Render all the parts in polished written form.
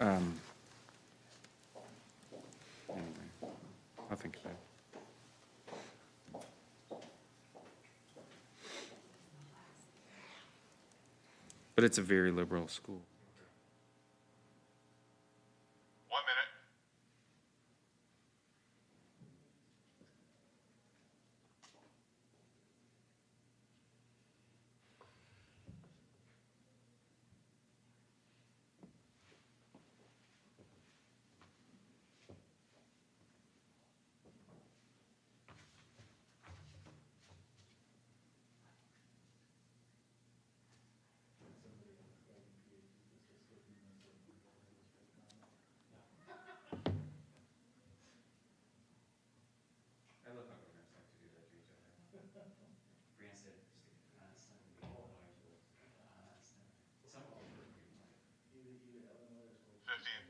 Anyway, I'll think about it. But it's a very liberal school. 1 minute. I love how governors like to do that to each other. France said, stick to constant, and the Illinois told constant. Some of them were pretty funny. Either Illinois or Scotia. 15.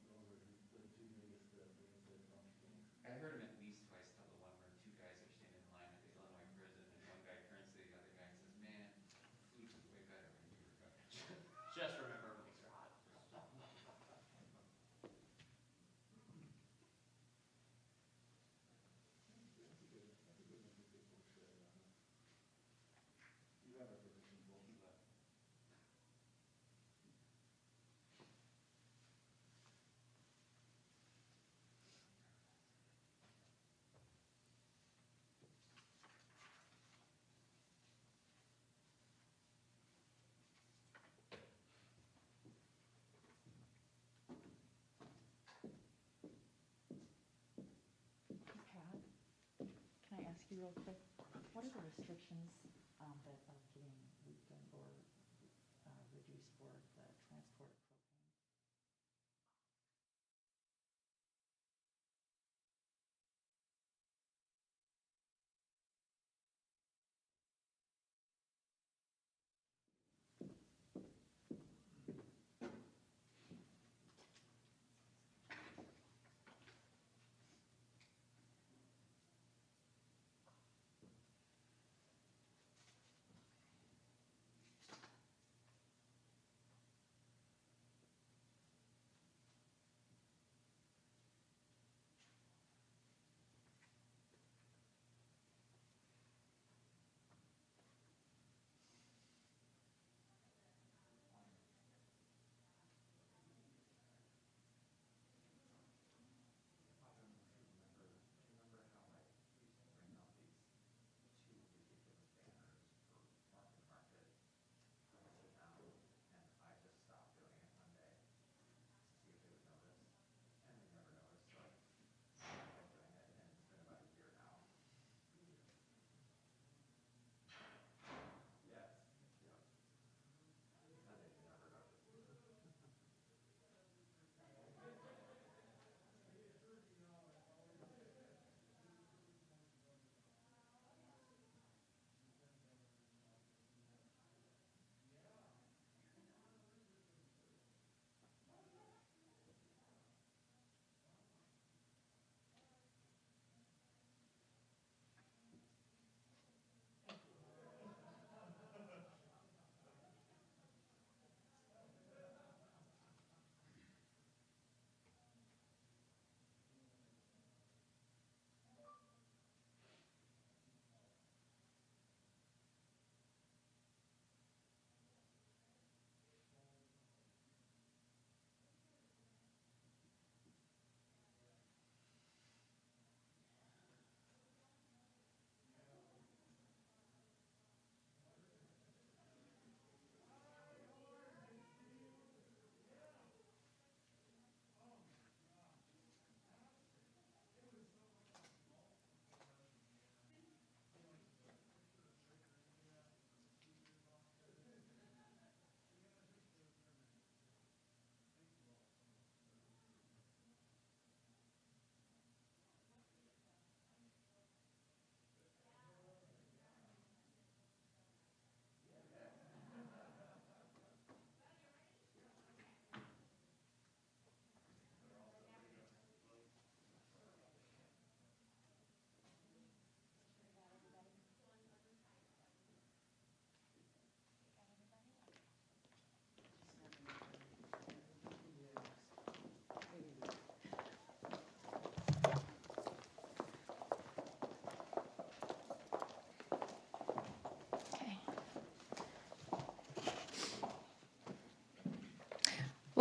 Those are the two biggest Brain said Trump things. I heard him at least twice tell the one where two guys are standing in line at the Illinois prison, and one guy turns to the other guy and says, "Man, food was way better when you were governor." Just remember, mics are hot. That's a good one to get folks started on. You have our permission, Paul. He left. Pat, can I ask you real quick, what are the restrictions that are getting weakened or reduced for the transport of propane?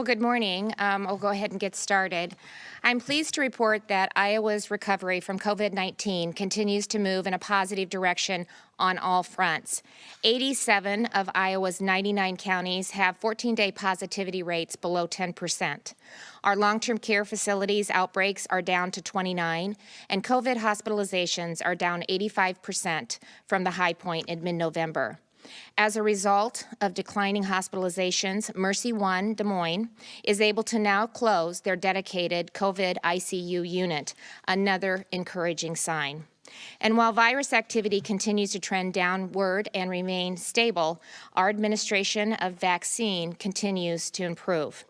Well, good morning. I'll go ahead and get started. I'm pleased to report that Iowa's recovery from COVID-19 continues to move in a positive direction on all fronts. 87 of Iowa's 99 counties have 14-day positivity rates below 10%. Our long-term care facilities outbreaks are down to 29, and COVID hospitalizations are down 85% from the high point in mid-November. As a result of declining hospitalizations, Mercy One Des Moines is able to now close their dedicated COVID ICU unit, another encouraging sign. And while virus activity continues to trend downward and remain stable, our administration of vaccine continues to improve.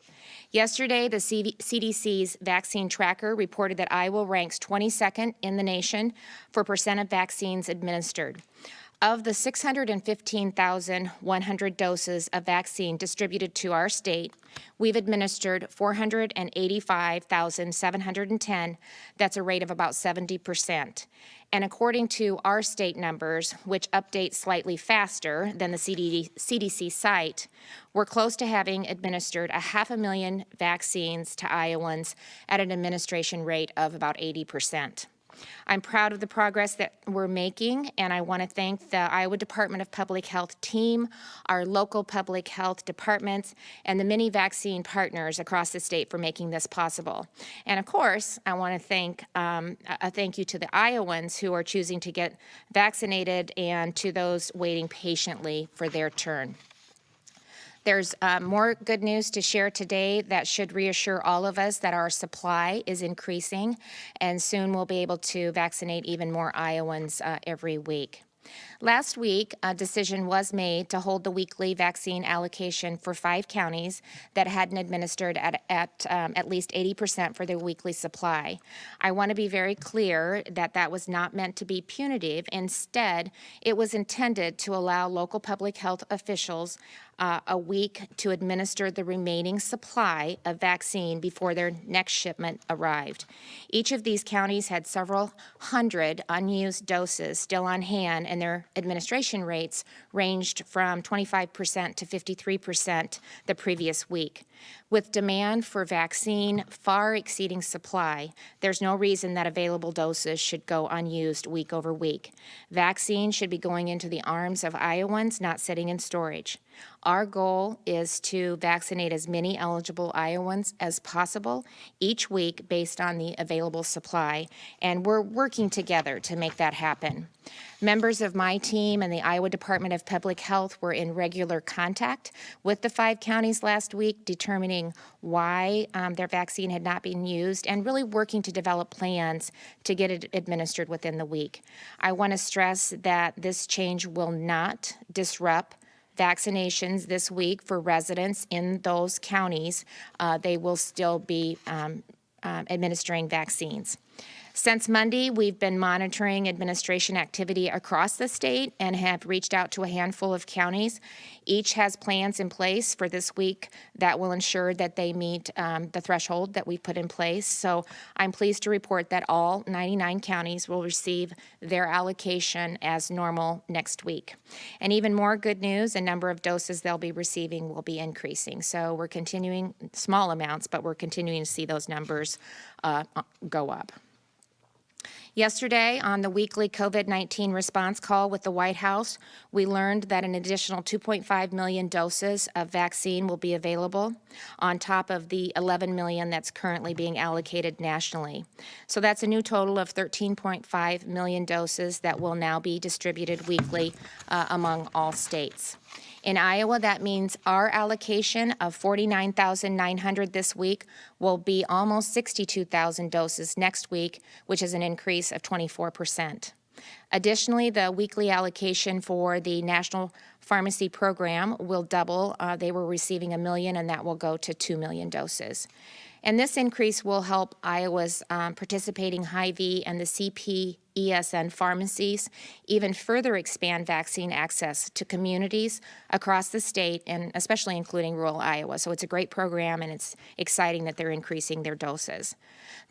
Yesterday, the CDC's vaccine tracker reported that Iowa ranks 22nd in the nation for percent of vaccines administered. Of the 615,100 doses of vaccine distributed to our state, we've administered 485,710. That's a rate of about 70%. And according to our state numbers, which update slightly faster than the CDC site, we're close to having administered 500,000 vaccines to Iowans at an administration rate of about 80%. I'm proud of the progress that we're making, and I want to thank the Iowa Department of Public Health team, our local public health departments, and the many vaccine partners across the state for making this possible. And of course, I want to thank a thank you to the Iowans who are choosing to get vaccinated and to those waiting patiently for their turn. There's more good news to share today that should reassure all of us that our supply is increasing, and soon we'll be able to vaccinate even more Iowans every week. Last week, a decision was made to hold the weekly vaccine allocation for 5 counties that hadn't administered at least 80% for their weekly supply. I want to be very clear that that was not meant to be punitive. Instead, it was intended to allow local public health officials a week to administer the remaining supply of vaccine before their next shipment arrived. Each of these counties had several hundred unused doses still on hand, and their administration rates ranged from 25% to 53% the previous week. With demand for vaccine far exceeding supply, there's no reason that available doses should go unused week over week. Vaccine should be going into the arms of Iowans, not sitting in storage. Our goal is to vaccinate as many eligible Iowans as possible each week based on the available supply, and we're working together to make that happen. Members of my team and the Iowa Department of Public Health were in regular contact with the 5 counties last week, determining why their vaccine had not been used and really working to develop plans to get it administered within the week. I want to stress that this change will not disrupt vaccinations this week for residents in those counties. They will still be administering vaccines. Since Monday, we've been monitoring administration activity across the state and have reached out to a handful of counties. Each has plans in place for this week that will ensure that they meet the threshold that we've put in place. So I'm pleased to report that all 99 counties will receive their allocation as normal next week. And even more good news, the number of doses they'll be receiving will be increasing. So we're continuing, small amounts, but we're continuing to see those numbers go up. Yesterday, on the weekly COVID-19 response call with the White House, we learned that an additional 2.5 million doses of vaccine will be available on top of the 11 million that's currently being allocated nationally. So that's a new total of 13.5 million doses that will now be distributed weekly among all states. In Iowa, that means our allocation of 49,900 this week will be almost 62,000 doses next week, which is an increase of 24%. Additionally, the weekly allocation for the National Pharmacy Program will double. They were receiving 1 million, and that will go to 2 million doses. And this increase will help Iowa's participating Hy-Vee and the CPESN pharmacies even further expand vaccine access to communities across the state, and especially including rural Iowa. So it's a great program, and it's exciting that they're increasing their doses.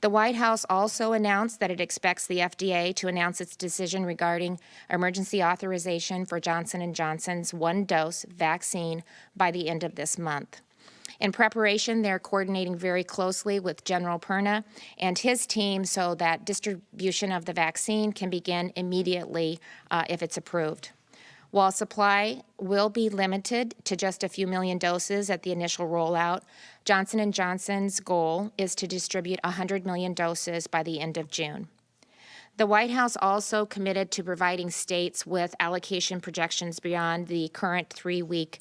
The White House also announced that it expects the FDA to announce its decision regarding emergency authorization for Johnson & Johnson's 1-dose vaccine by the end of this month. In preparation, they're coordinating very closely with General Perna and his team so that distribution of the vaccine can begin immediately if it's approved. While supply will be limited to just a few million doses at the initial rollout, Johnson & Johnson's goal is to distribute 100 million doses by the end of June. The White House also committed to providing states with allocation projections beyond the current 3-week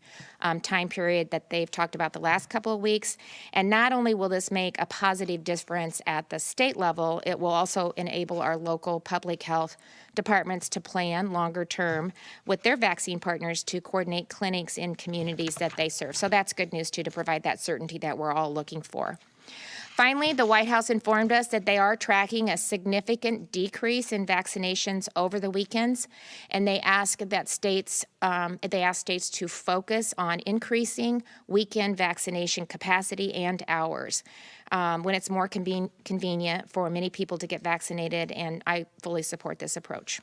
time period that they've talked about the last couple of weeks. And not only will this make a positive difference at the state level, it will also enable our local public health departments to plan longer term with their vaccine partners to coordinate clinics in communities that they serve. So that's good news too, to provide that certainty that we're all looking for. Finally, the White House informed us that they are tracking a significant decrease in vaccinations over the weekends, and they ask states to focus on increasing weekend vaccination capacity and hours when it's more convenient for many people to get vaccinated, and I fully support this approach.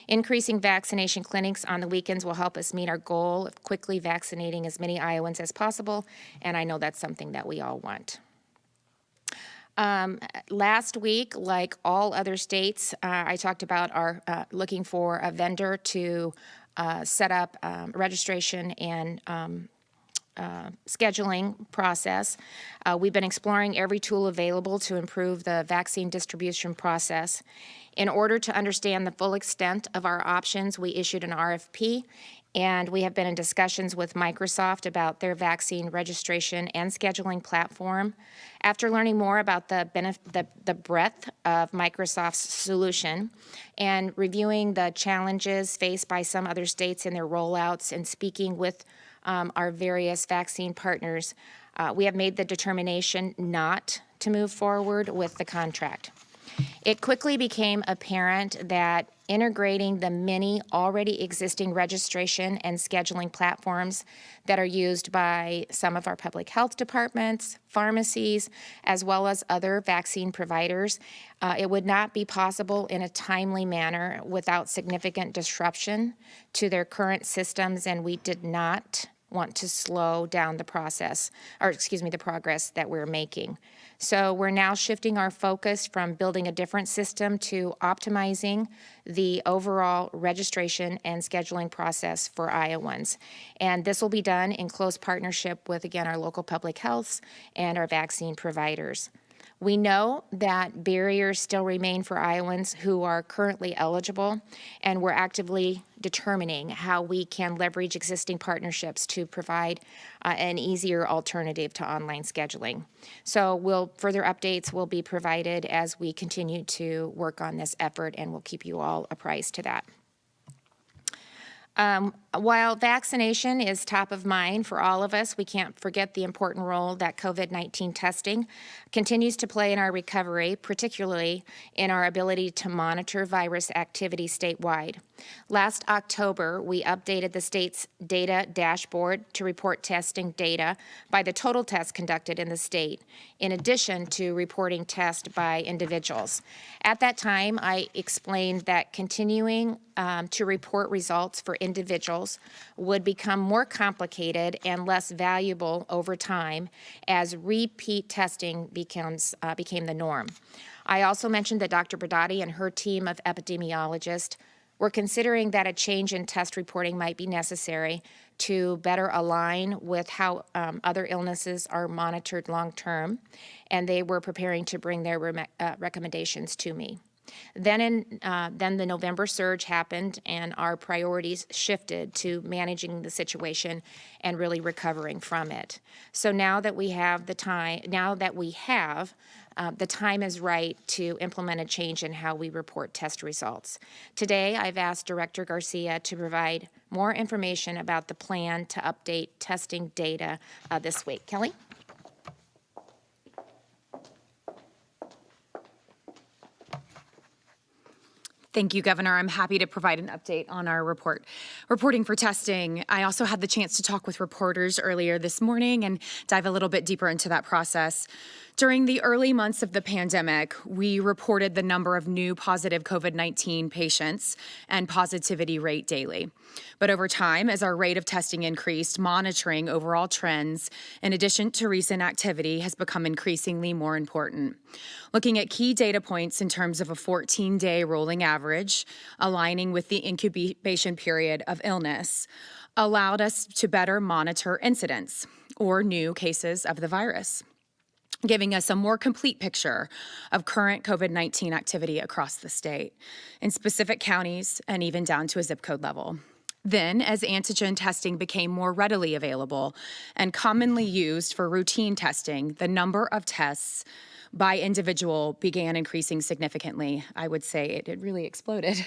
Increasing vaccination clinics on the weekends will help us meet our goal of quickly vaccinating as many Iowans as possible, and I know that's something that we all want. Last week, like all other states, I talked about our looking for a vendor to set up registration and scheduling process. We've been exploring every tool available to improve the vaccine distribution process. In order to understand the full extent of our options, we issued an RFP, and we have been in discussions with Microsoft about their vaccine registration and scheduling platform. After learning more about the breadth of Microsoft's solution and reviewing the challenges faced by some other states in their rollouts and speaking with our various vaccine partners, we have made the determination not to move forward with the contract. It quickly became apparent that integrating the many already existing registration and scheduling platforms that are used by some of our public health departments, pharmacies, as well as other vaccine providers, it would not be possible in a timely manner without significant disruption to their current systems, and we did not want to slow down the progress that we're making. So we're now shifting our focus from building a different system to optimizing the overall registration and scheduling process for Iowans. And this will be done in close partnership with, again, our local public healths and our vaccine providers. We know that barriers still remain for Iowans who are currently eligible, and we're actively determining how we can leverage existing partnerships to provide an easier alternative to online scheduling. So further updates will be provided as we continue to work on this effort, and we'll keep you all apprised to that. While vaccination is top of mind for all of us, we can't forget the important role that COVID-19 testing continues to play in our recovery, particularly in our ability to monitor virus activity statewide. Last October, we updated the state's data dashboard to report testing data by the total tests conducted in the state, in addition to reporting tests by individuals. At that time, I explained that continuing to report results for individuals would become more complicated and less valuable over time as repeat testing became the norm. I also mentioned that Dr. Brodati and her team of epidemiologists were considering that a change in test reporting might be necessary to better align with how other illnesses are monitored long term, and they were preparing to bring their recommendations to me. Then the November surge happened, and our priorities shifted to managing the situation and really recovering from it. So now that we have the time, the time is right to implement a change in how we report test results. Today, I've asked Director Garcia to provide more information about the plan to update testing data this week. Kelly? Thank you, Governor. I'm happy to provide an update on our reporting for testing. I also had the chance to talk with reporters earlier this morning and dive a little bit deeper into that process. During the early months of the pandemic, we reported the number of new positive COVID-19 patients and positivity rate daily. But over time, as our rate of testing increased, monitoring overall trends, in addition to recent activity, has become increasingly more important. Looking at key data points in terms of a 14-day rolling average, aligning with the incubation period of illness, allowed us to better monitor incidents or new cases of the virus, giving us a more complete picture of current COVID-19 activity across the state, in specific counties and even down to a zip code level. Then, as antigen testing became more readily available and commonly used for routine testing, the number of tests by individual began increasing significantly. I would say it really exploded.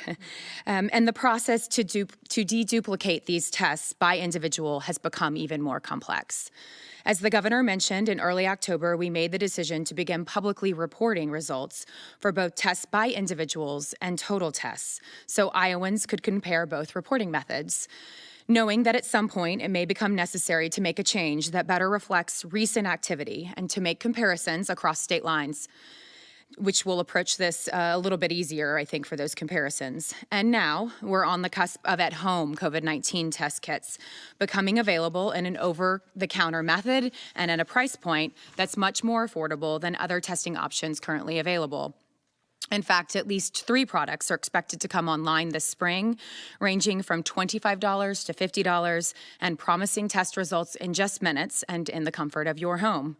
And the process to deduplicate these tests by individual has become even more complex. As the governor mentioned, in early October, we made the decision to begin publicly reporting results for both tests by individuals and total tests, so Iowans could compare both reporting methods, knowing that at some point it may become necessary to make a change that better reflects recent activity and to make comparisons across state lines, which will approach this a little bit easier, I think, for those comparisons. And now we're on the cusp of at-home COVID-19 test kits becoming available in an over-the-counter method and at a price point that's much more affordable than other testing options currently available. In fact, at least 3 products are expected to come online this spring, ranging from $25 to $50 and promising test results in just minutes and in the comfort of your home.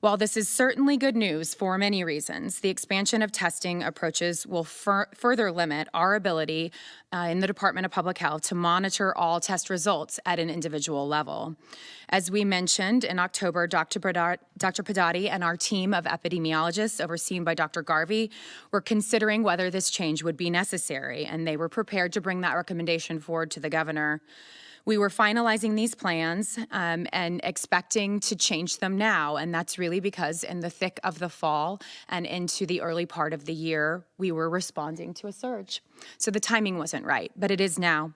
While this is certainly good news for many reasons, the expansion of testing approaches will further limit our ability in the Department of Public Health to monitor all test results at an individual level. As we mentioned in October, Dr. Padati and our team of epidemiologists, overseen by Dr. Garvey, were considering whether this change would be necessary, and they were prepared to bring that recommendation forward to the governor. We were finalizing these plans and expecting to change them now, and that's really because in the thick of the fall and into the early part of the year, we were responding to a surge. So the timing wasn't right, but it is now.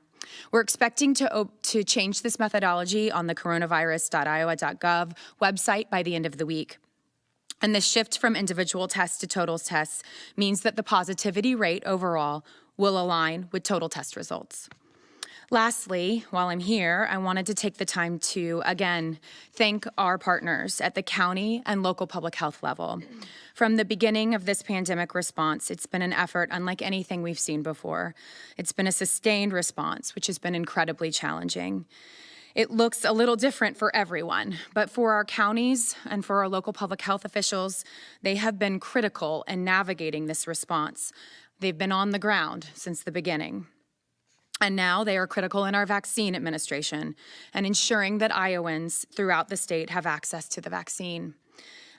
We're expecting to change this methodology on the coronavirus.iowa.gov website by the end of the week. And the shift from individual tests to total tests means that the positivity rate overall will align with total test results. Lastly, while I'm here, I wanted to take the time to, again, thank our partners at the county and local public health level. From the beginning of this pandemic response, it's been an effort unlike anything we've seen before. It's been a sustained response, which has been incredibly challenging. It looks a little different for everyone, but for our counties and for our local public health officials, they have been critical in navigating this response. They've been on the ground since the beginning. And now they are critical in our vaccine administration and ensuring that Iowans throughout the state have access to the vaccine.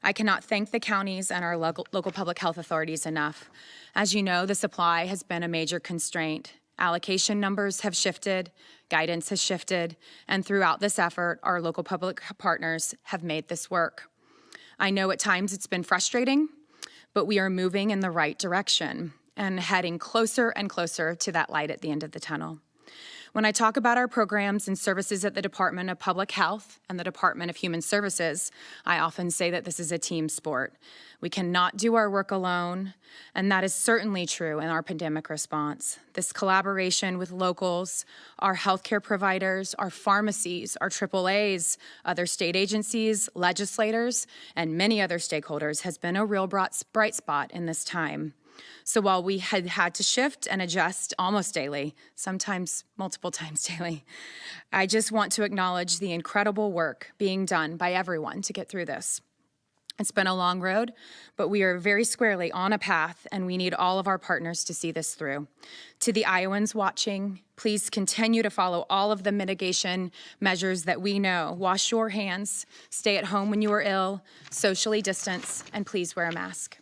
I cannot thank the counties and our local public health authorities enough. As you know, the supply has been a major constraint. Allocation numbers have shifted, guidance has shifted, and throughout this effort, our local public partners have made this work. I know at times it's been frustrating, but we are moving in the right direction and heading closer and closer to that light at the end of the tunnel. When I talk about our programs and services at the Department of Public Health and the Department of Human Services, I often say that this is a team sport. We cannot do our work alone, and that is certainly true in our pandemic response. This collaboration with locals, our healthcare providers, our pharmacies, our AAAs, other state agencies, legislators, and many other stakeholders has been a real bright spot in this time. So while we had to shift and adjust almost daily, sometimes multiple times daily, I just want to acknowledge the incredible work being done by everyone to get through this. It's been a long road, but we are very squarely on a path, and we need all of our partners to see this through. To the Iowans watching, please continue to follow all of the mitigation measures that we know. Wash your hands, stay at home when you are ill, socially distance, and please wear a mask.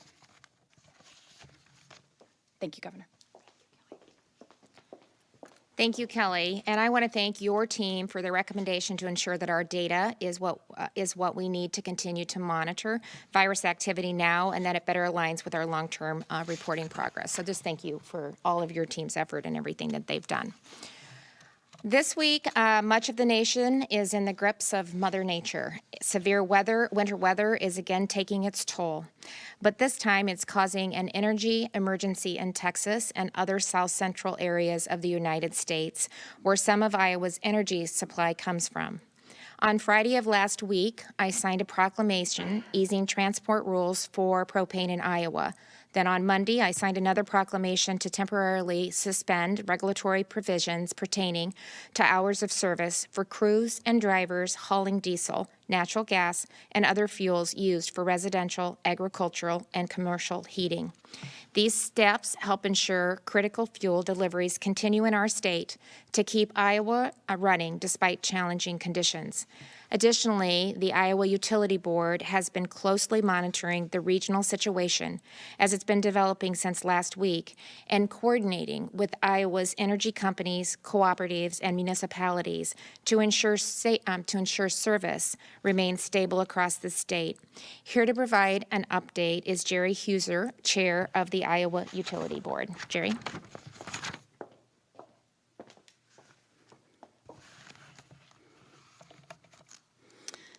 Thank you, Governor. Thank you, Kelly. And I want to thank your team for the recommendation to ensure that our data is what we need to continue to monitor virus activity now, and that it better aligns with our long-term reporting progress. So just thank you for all of your team's effort and everything that they've done. This week, much of the nation is in the grips of Mother Nature. Severe winter weather is again taking its toll, but this time it's causing an energy emergency in Texas and other south central areas of the United States, where some of Iowa's energy supply comes from. On Friday of last week, I signed a proclamation easing transport rules for propane in Iowa. Then on Monday, I signed another proclamation to temporarily suspend regulatory provisions pertaining to hours of service for crews and drivers hauling diesel, natural gas, and other fuels used for residential, agricultural, and commercial heating. These steps help ensure critical fuel deliveries continue in our state to keep Iowa running despite challenging conditions. Additionally, the Iowa Utility Board has been closely monitoring the regional situation as it's been developing since last week and coordinating with Iowa's energy companies, cooperatives, and municipalities to ensure service remains stable across the state. Here to provide an update is Jerry Huser, Chair of the Iowa Utility Board. Jerry?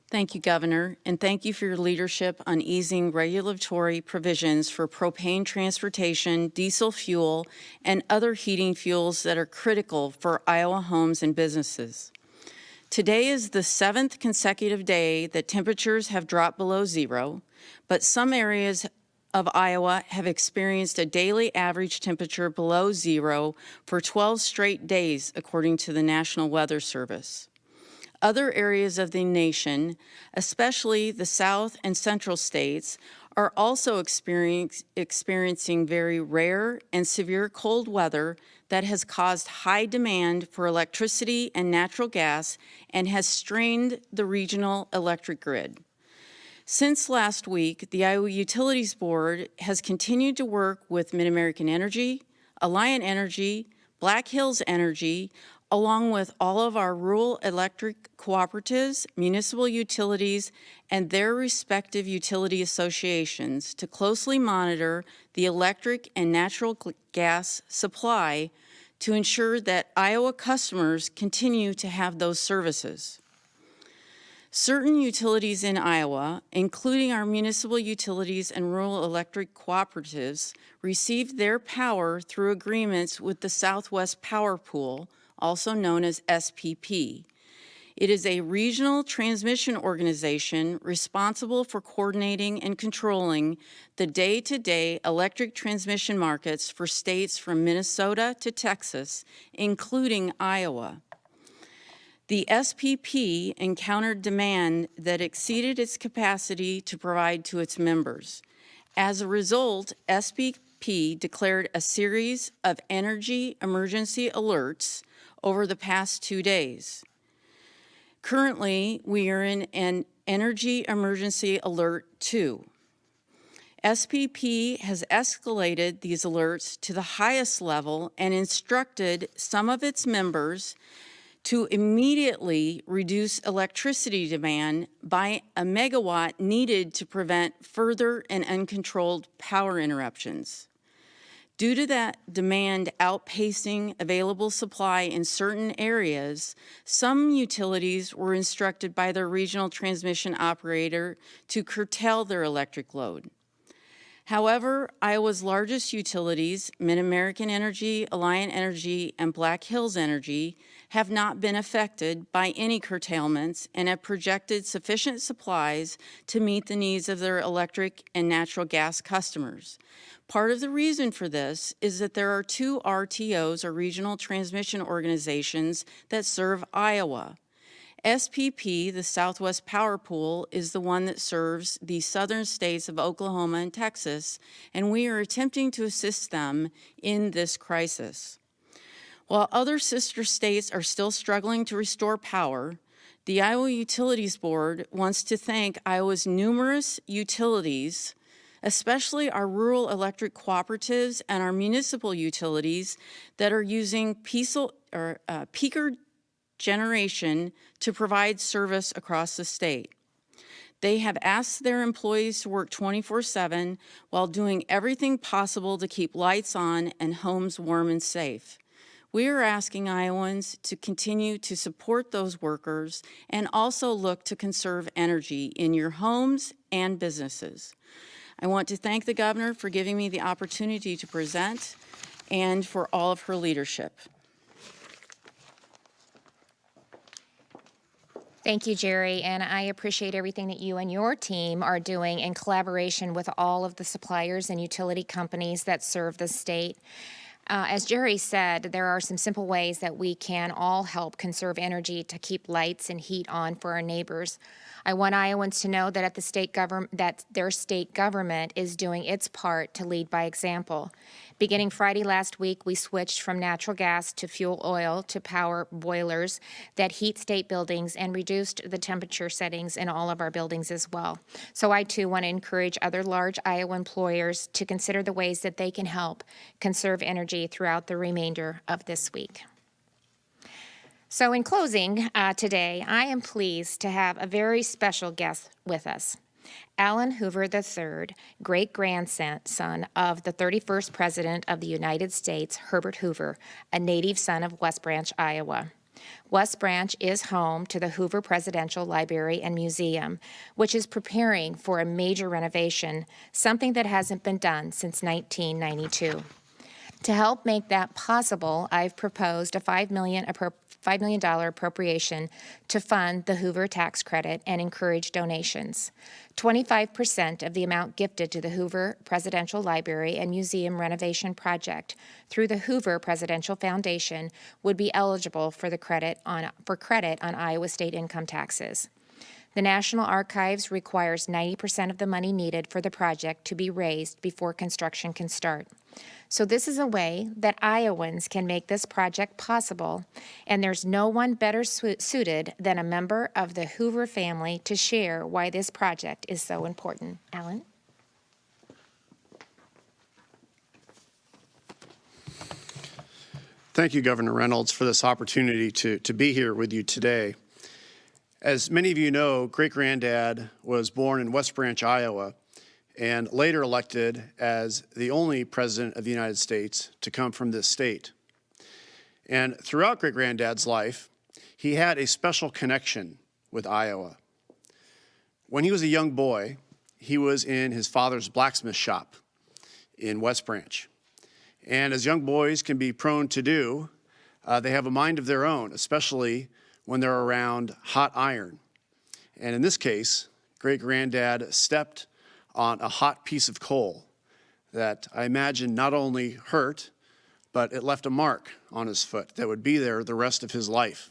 Thank you, Governor, and thank you for your leadership on easing regulatory provisions for propane transportation, diesel fuel, and other heating fuels that are critical for Iowa homes and businesses. Today is the 7th consecutive day that temperatures have dropped below zero, but some areas of Iowa have experienced a daily average temperature below zero for 12 straight days, according to the National Weather Service. Other areas of the nation, especially the south and central states, are also experiencing very rare and severe cold weather that has caused high demand for electricity and natural gas and has strained the regional electric grid. Since last week, the Iowa Utilities Board has continued to work with Mid-American Energy, Alliant Energy, Black Hills Energy, along with all of our rural electric cooperatives, municipal utilities, and their respective utility associations to closely monitor the electric and natural gas supply to ensure that Iowa customers continue to have those services. Certain utilities in Iowa, including our municipal utilities and rural electric cooperatives, received their power through agreements with the Southwest Power Pool, also known as SPP. It is a regional transmission organization responsible for coordinating and controlling the day-to-day electric transmission markets for states from Minnesota to Texas, including Iowa. The SPP encountered demand that exceeded its capacity to provide to its members. As a result, SPP declared a series of energy emergency alerts over the past 2 days. Currently, we are in an Energy Emergency Alert 2. SPP has escalated these alerts to the highest level and instructed some of its members to immediately reduce electricity demand by a megawatt needed to prevent further and uncontrolled power interruptions. Due to that demand outpacing available supply in certain areas, some utilities were instructed by their regional transmission operator to curtail their electric load. However, Iowa's largest utilities, Mid-American Energy, Alliant Energy, and Black Hills Energy, have not been affected by any curtailments and have projected sufficient supplies to meet the needs of their electric and natural gas customers. Part of the reason for this is that there are 2 RTOs, or regional transmission organizations, that serve Iowa. SPP, the Southwest Power Pool, is the one that serves the southern states of Oklahoma and Texas, and we are attempting to assist them in this crisis. While other sister states are still struggling to restore power, the Iowa Utilities Board wants to thank Iowa's numerous utilities, especially our rural electric cooperatives and our municipal utilities that are using peaker generation to provide service across the state. They have asked their employees to work 24/7 while doing everything possible to keep lights on and homes warm and safe. We are asking Iowans to continue to support those workers and also look to conserve energy in your homes and businesses. I want to thank the governor for giving me the opportunity to present and for all of her leadership. Thank you, Jerry, and I appreciate everything that you and your team are doing in collaboration with all of the suppliers and utility companies that serve the state. As Jerry said, there are some simple ways that we can all help conserve energy to keep lights and heat on for our neighbors. I want Iowans to know that that their state government is doing its part to lead by example. Beginning Friday last week, we switched from natural gas to fuel oil to power boilers that heat state buildings and reduced the temperature settings in all of our buildings as well. So I too want to encourage other large Iowa employers to consider the ways that they can help conserve energy throughout the remainder of this week. So in closing today, I am pleased to have a very special guest with us. Alan Hoover III, great-grandson of the 31st President of the United States, Herbert Hoover, a native son of West Branch, Iowa. West Branch is home to the Hoover Presidential Library and Museum, which is preparing for a major renovation, something that hasn't been done since 1992. To help make that possible, I've proposed a $5 million appropriation to fund the Hoover tax credit and encourage donations. 25% of the amount gifted to the Hoover Presidential Library and Museum renovation project through the Hoover Presidential Foundation would be eligible for credit on Iowa state income taxes. The National Archives requires 90% of the money needed for the project to be raised before construction can start. So this is a way that Iowans can make this project possible, and there's no one better suited than a member of the Hoover family to share why this project is so important. Alan? Thank you, Governor Reynolds, for this opportunity to be here with you today. As many of you know, great-granddad was born in West Branch, Iowa, and later elected as the only president of the United States to come from this state. And throughout great-granddad's life, he had a special connection with Iowa. When he was a young boy, he was in his father's blacksmith shop in West Branch. And as young boys can be prone to do, they have a mind of their own, especially when they're around hot iron. And in this case, great-granddad stepped on a hot piece of coal that I imagine not only hurt, but it left a mark on his foot that would be there the rest of his life.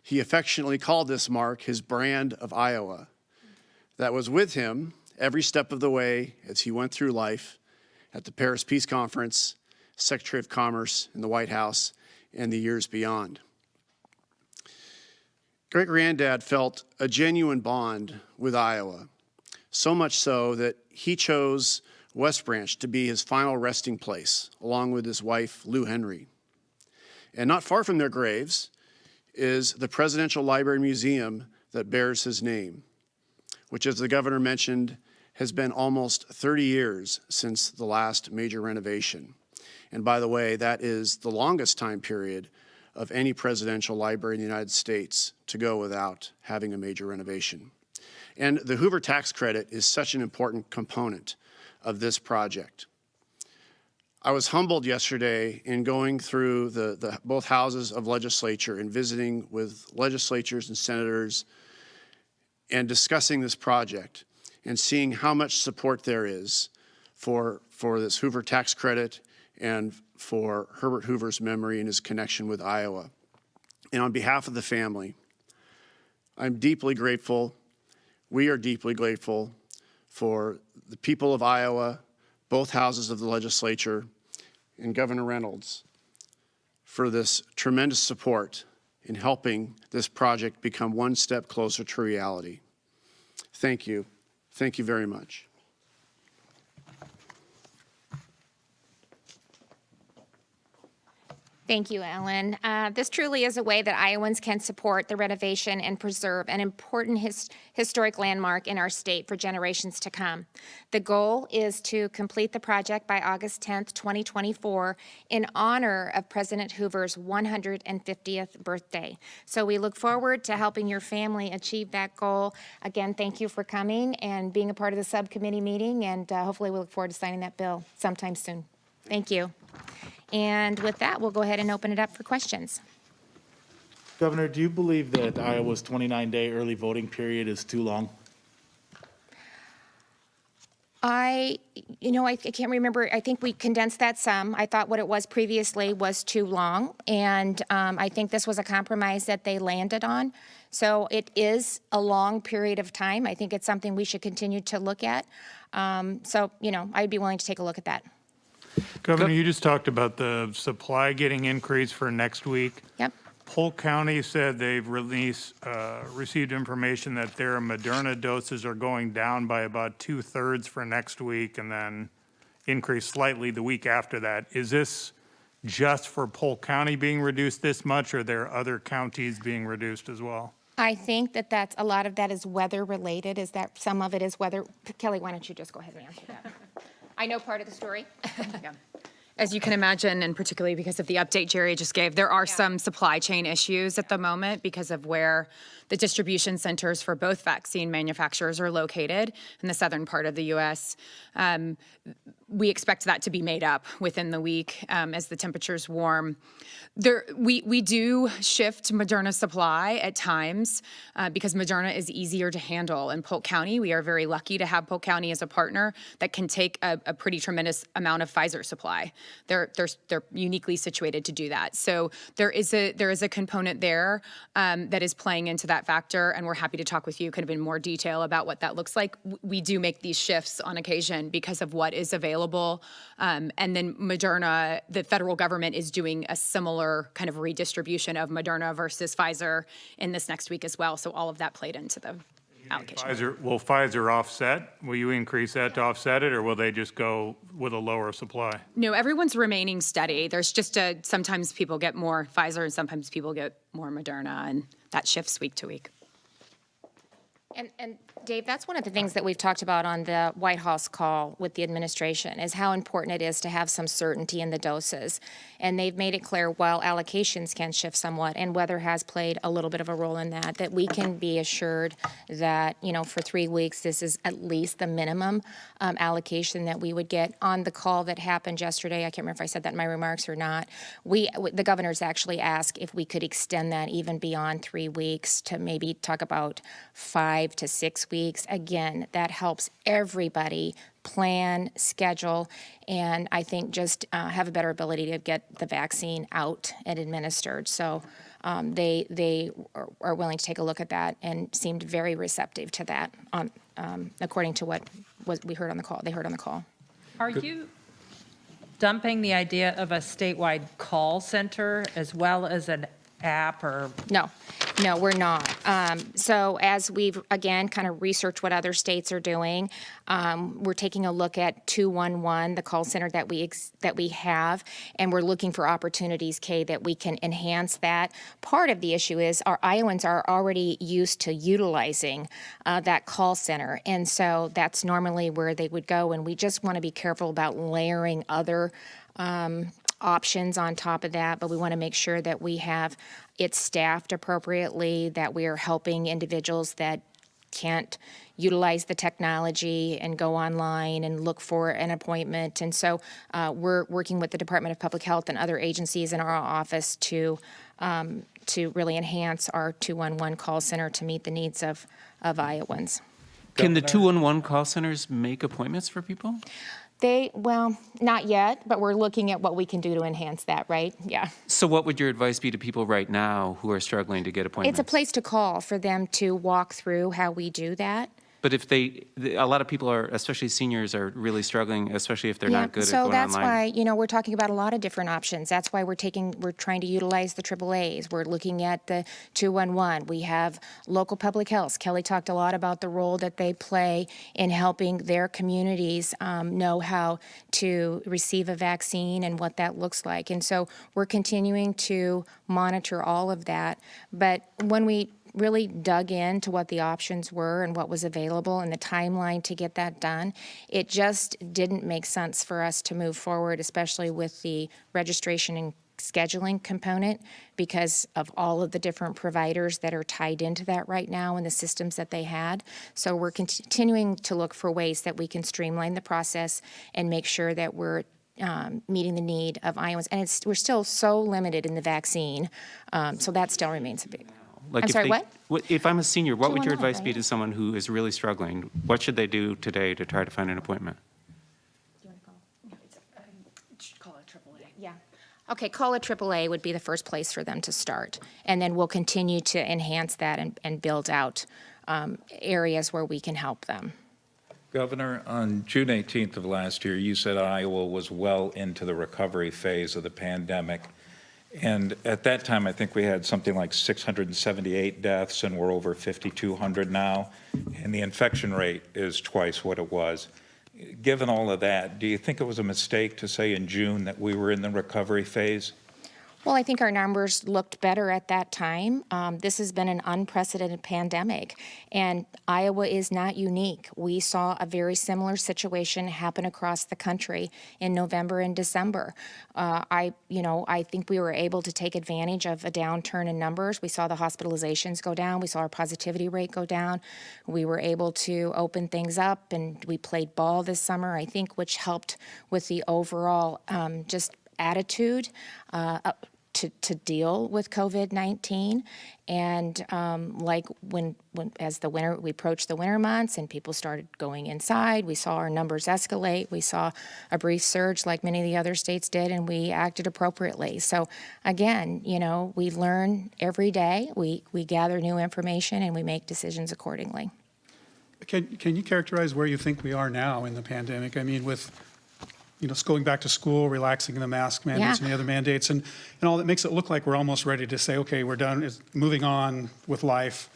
He affectionately called this mark his brand of Iowa that was with him every step of the way as he went through life at the Paris Peace Conference, Secretary of Commerce in the White House, and the years beyond. Great-granddad felt a genuine bond with Iowa, so much so that he chose West Branch to be his final resting place, along with his wife, Lou Henry. And not far from their graves is the Presidential Library Museum that bears his name, which, as the governor mentioned, has been almost 30 years since the last major renovation. And by the way, that is the longest time period of any presidential library in the United States to go without having a major renovation. And the Hoover tax credit is such an important component of this project. I was humbled yesterday in going through both houses of legislature and visiting with legislators and senators and discussing this project and seeing how much support there is for this Hoover tax credit and for Herbert Hoover's memory and his connection with Iowa. And on behalf of the family, I'm deeply grateful. We are deeply grateful for the people of Iowa, both houses of the legislature, and Governor Reynolds for this tremendous support in helping this project become one step closer to reality. Thank you. Thank you very much. Thank you, Ellen. This truly is a way that Iowans can support the renovation and preserve an important historic landmark in our state for generations to come. The goal is to complete the project by August 10th, 2024, in honor of President Hoover's 150th birthday. So we look forward to helping your family achieve that goal. Again, thank you for coming and being a part of the subcommittee meeting, and hopefully we look forward to signing that bill sometime soon. Thank you. And with that, we'll go ahead and open it up for questions. Governor, do you believe that Iowa's 29-day early voting period is too long? I can't remember. I think we condensed that some. I thought what it was previously was too long, and I think this was a compromise that they landed on. So it is a long period of time. I think it's something we should continue to look at. I'd be willing to take a look at that. Governor, you just talked about the supply getting increased for next week. Yep. Polk County said they've received information that their Moderna doses are going down by about 2/3 for next week and then increase slightly the week after that. Is this just for Polk County being reduced this much, or are there other counties being reduced as well? I think that a lot of that is weather related. Is that some of it is weather? Kelly, why don't you just go ahead and answer that? I know part of the story. Yeah. As you can imagine, and particularly because of the update Jerry just gave, there are some supply chain issues at the moment because of where the distribution centers for both vaccine manufacturers are located in the southern part of the U.S. We expect that to be made up within the week as the temperatures warm. We do shift Moderna supply at times because Moderna is easier to handle in Polk County. We are very lucky to have Polk County as a partner that can take a pretty tremendous amount of Pfizer supply. They're uniquely situated to do that. So there is a component there that is playing into that factor, and we're happy to talk with you kind of in more detail about what that looks like. We do make these shifts on occasion because of what is available. And then Moderna, the federal government is doing a similar kind of redistribution of Moderna versus Pfizer in this next week as well. So all of that played into the allocation. Will Pfizer offset? Will you increase that to offset it, or will they just go with a lower supply? No, everyone's remaining steady. There's just sometimes people get more Pfizer and sometimes people get more Moderna, and that shifts week to week. And Dave, that's one of the things that we've talked about on the White House call with the administration is how important it is to have some certainty in the doses. And they've made it clear while allocations can shift somewhat, and weather has played a little bit of a role in that we can be assured that, for 3 weeks, this is at least the minimum allocation that we would get. On the call that happened yesterday, I can't remember if I said that in my remarks or not, the governors actually asked if we could extend that even beyond 3 weeks to maybe talk about 5 to 6 weeks. Again, that helps everybody plan, schedule, and I think just have a better ability to get the vaccine out and administered. So they are willing to take a look at that and seemed very receptive to that, according to what we heard on the call. They heard on the call. Are you dumping the idea of a statewide call center as well as an app or? No, we're not. So as we've, again, kind of researched what other states are doing, we're taking a look at 211, the call center that we have, and we're looking for opportunities, Kay, that we can enhance that. Part of the issue is our Iowans are already used to utilizing that call center, and so that's normally where they would go, and we just want to be careful about layering other options on top of that, but we want to make sure that we have it staffed appropriately, that we are helping individuals that can't utilize the technology and go online and look for an appointment. And so we're working with the Department of Public Health and other agencies in our office to really enhance our 211 call center to meet the needs of Iowans. Can the 211 call centers make appointments for people? Well, not yet, but we're looking at what we can do to enhance that, right? Yeah. So what would your advice be to people right now who are struggling to get appointments? It's a place to call for them to walk through how we do that. But if a lot of people are, especially seniors, are really struggling, especially if they're not good at going online. So that's why, we're talking about a lot of different options. That's why we're trying to utilize the AAAs. We're looking at the 211. We have local public health. Kelly talked a lot about the role that they play in helping their communities know how to receive a vaccine and what that looks like. And so we're continuing to monitor all of that. But when we really dug into what the options were and what was available and the timeline to get that done, it just didn't make sense for us to move forward, especially with the registration and scheduling component, because of all of the different providers that are tied into that right now and the systems that they had. So we're continuing to look for ways that we can streamline the process and make sure that we're meeting the need of Iowans. And we're still so limited in the vaccine, so that still remains a big. Like I'm sorry, what? If I'm a senior, what would your 211, advice be right? to someone who is really struggling? What should they do today to try to find an appointment? Do you want to call? Call a AAA. Yeah. Okay, call a AAA would be the first place for them to start. And then we'll continue to enhance that and build out areas where we can help them. Governor, on June 18th of last year, you said Iowa was well into the recovery phase of the pandemic. And at that time, I think we had something like 678 deaths, and we're over 5,200 now. And the infection rate is twice what it was. Given all of that, do you think it was a mistake to say in June that we were in the recovery phase? Well, I think our numbers looked better at that time. This has been an unprecedented pandemic, and Iowa is not unique. We saw a very similar situation happen across the country in November and December. I think we were able to take advantage of a downturn in numbers. We saw the hospitalizations go down. We saw our positivity rate go down. We were able to open things up, and we played ball this summer, I think, which helped with the overall just attitude to deal with COVID-19. And like when as the winter, we approached the winter months and people started going inside, we saw our numbers escalate. We saw a brief surge like many of the other states did, and we acted appropriately. So again, we learn every day, we gather new information, and we make decisions accordingly. Can you characterize where you think we are now in the pandemic? I mean, with going back to school, relaxing the mask mandates and the other mandates, and all that makes it look like we're almost ready to say, okay, we're done, moving on with life.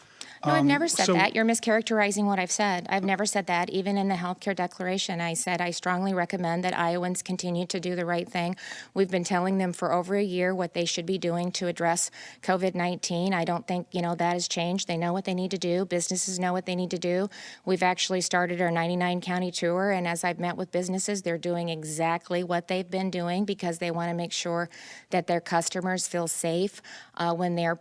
No, I've never said that. You're mischaracterizing what I've said. I've never said that. Even in the healthcare declaration, I said I strongly recommend that Iowans continue to do the right thing. We've been telling them for over a year what they should be doing to address COVID-19. I don't think, that has changed. They know what they need to do. Businesses know what they need to do. We've actually started our 99 county tour, and as I've met with businesses, they're doing exactly what they've been doing because they want to make sure that their customers feel safe when they're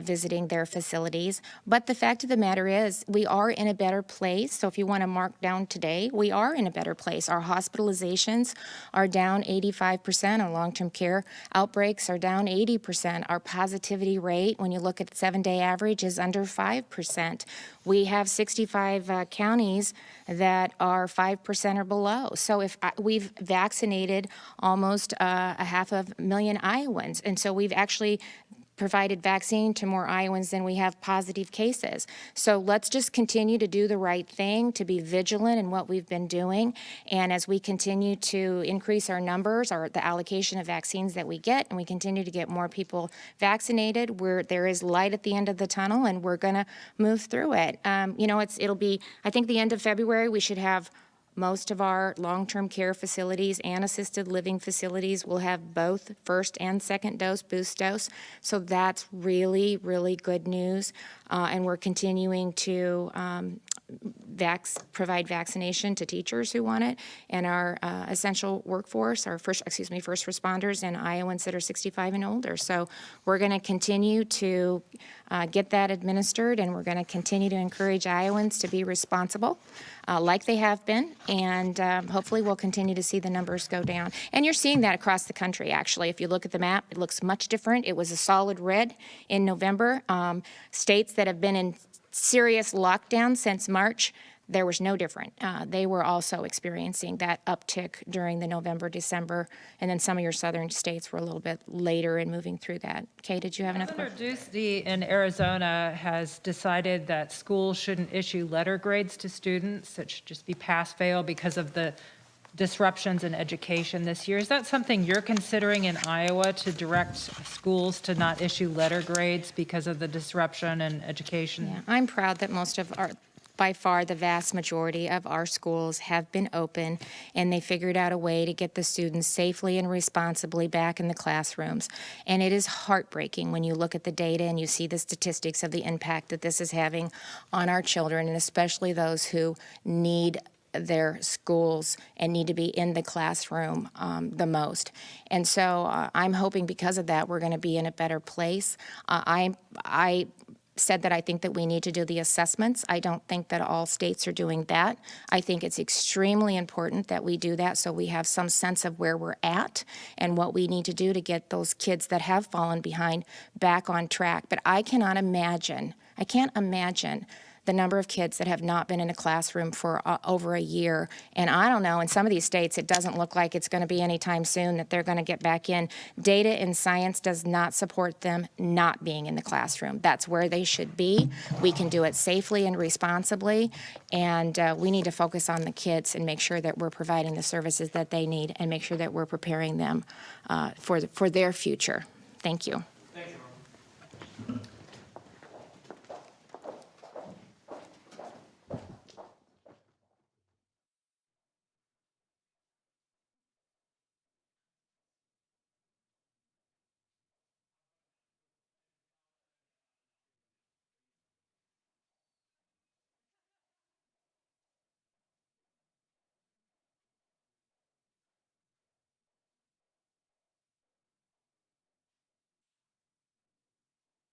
visiting their facilities. But the fact of the matter is, we are in a better place. So if you want to mark down today, we are in a better place. Our hospitalizations are down 85%. Our long-term care outbreaks are down 80%. Our positivity rate, when you look at 7-day average, is under 5%. We have 65 counties that are 5% or below. So if we've vaccinated almost 500,000 Iowans, and so we've actually provided vaccine to more Iowans than we have positive cases. So let's just continue to do the right thing, to be vigilant in what we've been doing. And as we continue to increase our numbers, or the allocation of vaccines that we get, and we continue to get more people vaccinated, there is light at the end of the tunnel, and we're going to move through it. It'll be, I think the end of February, we should have most of our long-term care facilities and assisted living facilities will have both first and second dose, boost dose. So that's really, really good news. And we're continuing to provide vaccination to teachers who want it, and our essential workforce, our first responders, and Iowans that are 65 and older. So we're going to continue to get that administered, and we're going to continue to encourage Iowans to be responsible like they have been, and hopefully we'll continue to see the numbers go down. And you're seeing that across the country, actually. If you look at the map, it looks much different. It was a solid red in November. States that have been in serious lockdown since March, there was no different. They were also experiencing that uptick during the November, December, and then some of your southern states were a little bit later in moving through that. Kay, did you have another question? Governor Ducey in Arizona has decided that schools shouldn't issue letter grades to students. It should just be pass-fail because of the disruptions in education this year. Is that something you're considering in Iowa, to direct schools to not issue letter grades because of the disruption in education? Yeah, I'm proud that by far the vast majority of our schools have been open, and they figured out a way to get the students safely and responsibly back in the classrooms. And it is heartbreaking when you look at the data and you see the statistics of the impact that this is having on our children, and especially those who need their schools and need to be in the classroom the most. And so I'm hoping because of that we're going to be in a better place. I said that I think that we need to do the assessments. I don't think that all states are doing that. I think it's extremely important that we do that so we have some sense of where we're at and what we need to do to get those kids that have fallen behind back on track. But I can't imagine the number of kids that have not been in a classroom for over a year. And I don't know, in some of these states, it doesn't look like it's going to be anytime soon that they're going to get back in. Data and science does not support them not being in the classroom. That's where they should be. We can do it safely and responsibly, and we need to focus on the kids and make sure that we're providing the services that they need and make sure that we're preparing them for their future. Thank you.